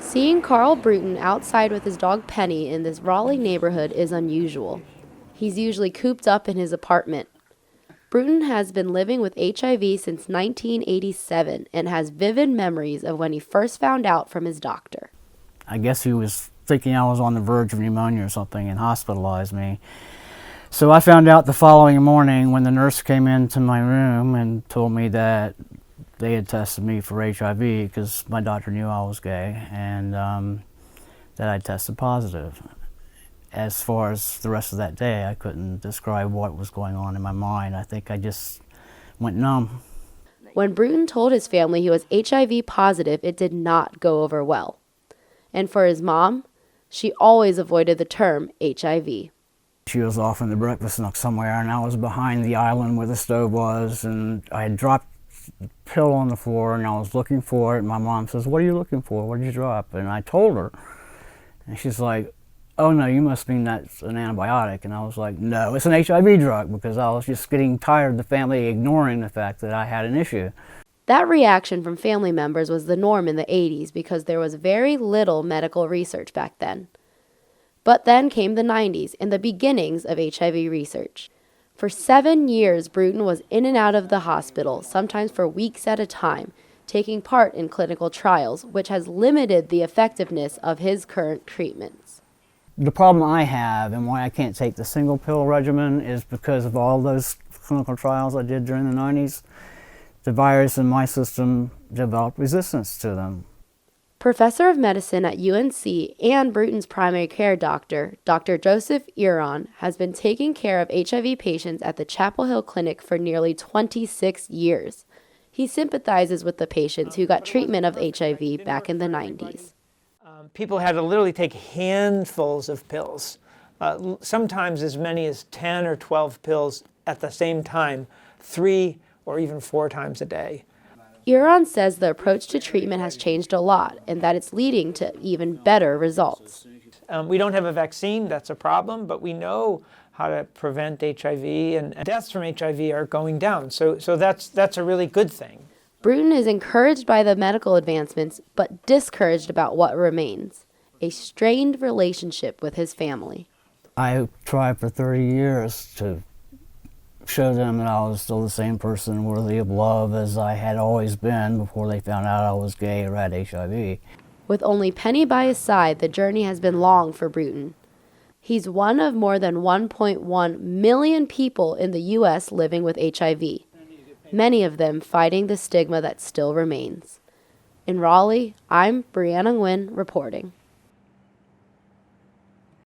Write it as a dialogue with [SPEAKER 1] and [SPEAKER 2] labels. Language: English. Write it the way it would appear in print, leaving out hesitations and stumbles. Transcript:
[SPEAKER 1] Seeing Carl Bruton outside with his dog Penny in this Raleigh neighborhood is unusual. He's usually cooped up in his apartment. Bruton has been living with HIV since 1987 and has vivid memories of when he first found out from his doctor.
[SPEAKER 2] I guess he was thinking I was on the verge of pneumonia or something and hospitalized me. So I found out the following morning when the nurse came into my room and told me that they had tested me for HIV because my doctor knew I was gay, and that I tested positive. As far as the rest of that day, I couldn't describe what was going on in my mind. I think I just went numb.
[SPEAKER 1] When Bruton told his family he was HIV positive, it did not go over well. And for his mom, she always avoided the term HIV.
[SPEAKER 2] She was off in the breakfast nook somewhere, and I was behind the island where the stove was, and I had dropped the pill on the floor, and I was looking for it, and my mom says, "What are you looking for? What did you drop?" And I told her, and she's like, "Oh no, you must mean that's an antibiotic." And I was like, "No, it's an HIV drug," because I was just getting tired of the family ignoring the fact that I had an issue.
[SPEAKER 1] That reaction from family members was the norm in the 80s because there was very little medical research back then. But then came the 90s and the beginnings of HIV research. For 7 years, Bruton was in and out of the hospital, sometimes for weeks at a time, taking part in clinical trials, which has limited the effectiveness of his current treatments.
[SPEAKER 2] The problem I have and why I can't take the single pill regimen is because of all those clinical trials I did during the 90s. The virus in my system developed resistance to them.
[SPEAKER 1] Professor of medicine at UNC and Bruton's primary care doctor, Dr. Joseph Nguyen, has been taking care of HIV patients at the Chapel Hill Clinic for nearly 26 years. He sympathizes with the patients who got treatment of HIV back in the 90s.
[SPEAKER 3] People had to literally take handfuls of pills, sometimes as many as 10 or 12 pills at the same time, 3 or even 4 times a day.
[SPEAKER 1] Nguyen says the approach to treatment has changed a lot and that it's leading to even better results.
[SPEAKER 3] We don't have a vaccine, that's a problem, but we know how to prevent HIV, and deaths from HIV are going down, so that's a really good thing.
[SPEAKER 1] Bruton is encouraged by the medical advancements, but discouraged about what remains, a strained relationship with his family.
[SPEAKER 2] I tried for 30 years to show them that I was still the same person worthy of love as I had always been before they found out I was gay or had HIV.
[SPEAKER 1] With only Penny by his side, the journey has been long for Bruton. He's one of more than 1.1 million people in the U.S. living with HIV, many of them fighting the stigma that still remains. In Raleigh, I'm Brianna Nguyen reporting.